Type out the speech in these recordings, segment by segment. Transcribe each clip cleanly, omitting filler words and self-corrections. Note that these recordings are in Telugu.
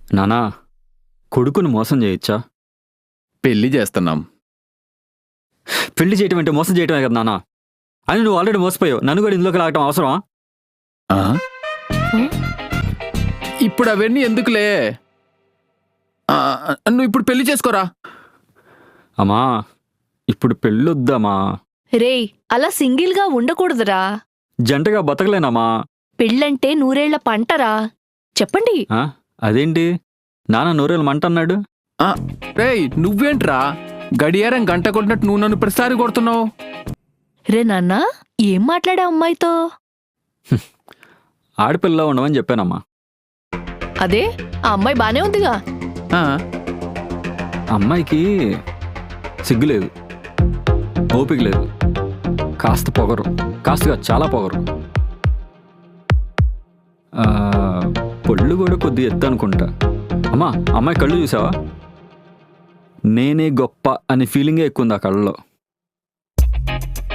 నానా, కొడుకుని మోసం చేయొచ్చా? పెళ్లి చేస్తున్నాం. పెళ్లి చేయటం అంటే మోసం చేయటమే కదా నానా. అని నువ్వు ఆల్రెడీ మోసపోయావు, నన్ను కూడా ఇందులోకి లాగటం అవసరమా? ఆ? ఇప్పుడు అవన్నీ ఎందుకులే? ఆ, నువ్వు ఇప్పుడు పెళ్లి చేసుకోరా. అమ్మా, ఇప్పుడు పెళ్ళొద్దామా? రేయ్, అలా సింగిల్ గా ఉండకూడదురా. జంటగా బతకలేనమ్మా. పెళ్ళంటే నూరేళ్ల పంటరా. చెప్పండి. ఆ? అదేంటి నాన్న నూరేళ్ళు మంట అన్నాడు? రేయ్, నువ్వేంట్రా గడియారం గంట కొట్టినట్టు నువ్వు నన్ను ప్రతిసారి కొడుతున్నావు? రే నాన్నా, ఏం మాట్లాడా అమ్మాయితో? ఆడపిల్ల ఉండమని చెప్పానమ్మా. అదే, ఆ అమ్మాయి బానే ఉందిగా. ఆ, అమ్మాయికి సిగ్గులేదు, ఓపిక లేదు, కాస్త పొగరు, కాస్తగా చాలా పొగరు. పళ్ళు కూడా కొద్దిగా ఎత్తు అనుకుంటా. అమ్మా, అమ్మాయి కళ్ళు చూసావా? నేనే గొప్ప అనే ఫీలింగే ఎక్కువ ఉంది ఆ కళ్ళలో.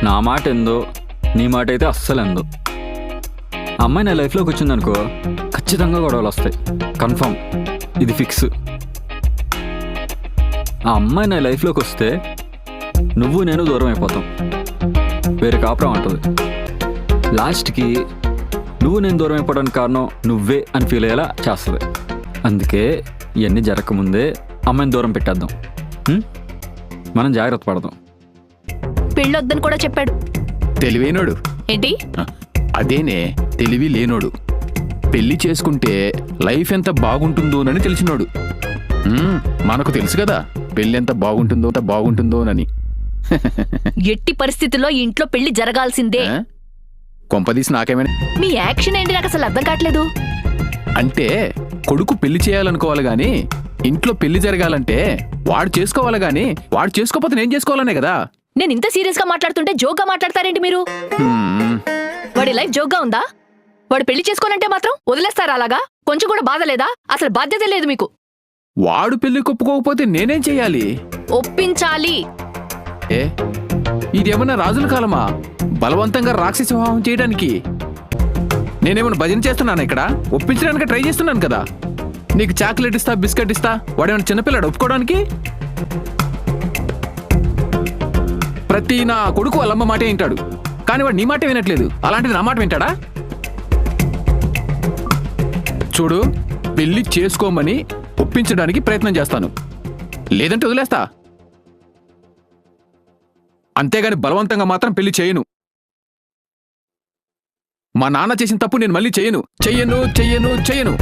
నా మాట ఎందో, నీ మాట అయితే అస్సలు ఎందో. అమ్మాయి నా లైఫ్లోకి వచ్చిందనుకో, ఖచ్చితంగా గొడవలు వస్తాయి, కన్ఫర్మ్, ఇది ఫిక్స్. ఆ అమ్మాయి నా లైఫ్లోకి వస్తే నువ్వు నేను దూరం అయిపోతాం, వేరే కాపురం అంటుంది. లాస్ట్కి నువ్వు నేను దూరం అయిపోవడానికి కారణం నువ్వే అని ఫీల్ అయ్యేలా చేస్తుంది. అందుకే ఇవన్నీ జరగకముందే అమ్మాయిని దూరం పెట్టేద్దాం. మనం జాగ్రత్త పడదాం. పెళ్ళొద్దని కూడా చెప్పాడు. తెలివైనోడు. ఏంటి? అదేనే, తెలివి లేనోడు. పెళ్లి చేసుకుంటే లైఫ్ ఎంత బాగుంటుందోనని తెలిసినోడు. మనకు తెలుసు కదా పెళ్లి ఎంత బాగుంటుందోనని. ఎట్టి పరిస్థితుల్లో ఈ ఇంట్లో పెళ్లి జరగాల్సిందే. కొంపదీసి నాకేమైనా? మీ యాక్షన్ ఏంటి నాకు అసలు అర్థం కావట్లేదు. అంటే కొడుకు పెళ్లి చేయాలనుకోవాలి గాని ఇంట్లో పెళ్లి జరగాలంటే వాడు చేసుకోవాలి గాని వాడు చేసుకోకపోతే నేను చేసుకోవాలనే కదా. నేను ఇంత సీరియస్ గా మాట్లాడుతుంటే జోక్గా మాట్లాడతారేంటి మీరు? వాడి లైఫ్ జోక్గా ఉందా? వాడు పెళ్లి చేసుకోనంటే మాత్రం వదిలేస్తారా అలాగా? కొంచెం కూడా బాధ లేదా? అసలు బాధ్యత లేదు మీకు. వాడు పెళ్లి ఒప్పుకోకపోతే నేనేం చెయ్యాలి? ఒప్పించాలి. ఇదేమన్నా రాజుల కాలమా బలవంతంగా రాక్షస వివాహం చేయడానికి? నేనేమన్నా భజన చేస్తున్నాను ఇక్కడ? ఒప్పించడానికి ట్రై చేస్తున్నాను కదా. నీకు చాక్లెట్ ఇస్తా, బిస్కెట్ ఇస్తా, వాడేమన్నా చిన్నపిల్లాడు ఒప్పుకోవడానికి? ప్రతి నా కొడుకు వాళ్ళమ్మ మాట వింటాడు, కానీ వాడు నీ మాట వినట్లేదు. అలాంటిది నా మాట వింటాడా? చూడు, పెళ్లి చేసుకోమని ఒప్పించడానికి ప్రయత్నం చేస్తాను, లేదంటే వదిలేస్తా. అంతేగాని బలవంతంగా మాత్రం పెళ్లి చేయను. మా నాన్న చేసిన తప్పు నేను మళ్ళీ చెయ్యను.